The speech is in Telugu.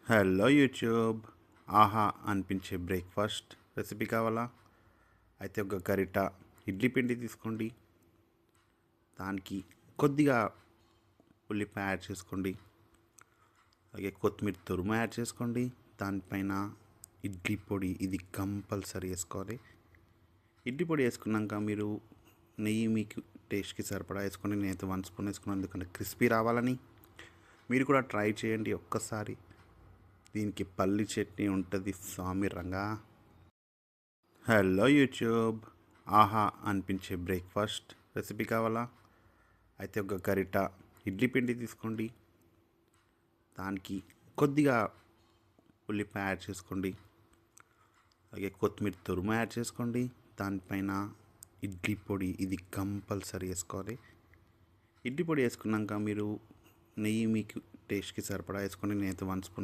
Hello YouTube. ఆహా అనిపించే బ్రేక్ఫాస్ట్ రెసిపీ కావాలా? అయితే ఒక గరిట ఇడ్లీ పిండి తీసుకోండి. దానికి కొద్దిగా ఉల్లిపాయ యాడ్ చేసుకోండి. అలాగే కొత్తిమీర తురుము యాడ్ చేసుకోండి. దానిపైన ఇడ్లీ పొడి, ఇది కంపల్సరీ వేసుకోవాలి. ఇడ్లీ పొడి వేసుకున్నాక మీరు నెయ్యి మీకు టేస్ట్కి సరిపడా వేసుకోండి. నేనైతే 1 స్పూన్ వేసుకున్నాను, ఎందుకంటే క్రిస్పీ రావాలని. మీరు కూడా ట్రై చేయండి ఒక్కసారి. దీనికి పల్లి చట్నీ ఉంటుంది స్వామి రంగా. Hello YouTube. ఆహా అనిపించే బ్రేక్ఫాస్ట్ రెసిపీ కావాలా? అయితే ఒక గరిట ఇడ్లీ పిండి తీసుకోండి. దానికి కొద్దిగా ఉల్లిపాయ యాడ్ చేసుకోండి. అలాగే కొత్తిమీర తురుము యాడ్ చేసుకోండి. దానిపైన ఇడ్లీ పొడి, ఇది కంపల్సరీ వేసుకోవాలి. ఇడ్లీ పొడి వేసుకున్నాక మీరు నెయ్యి మీకు టేస్ట్కి సరిపడా వేసుకోండి. నేనైతే 1 స్పూన్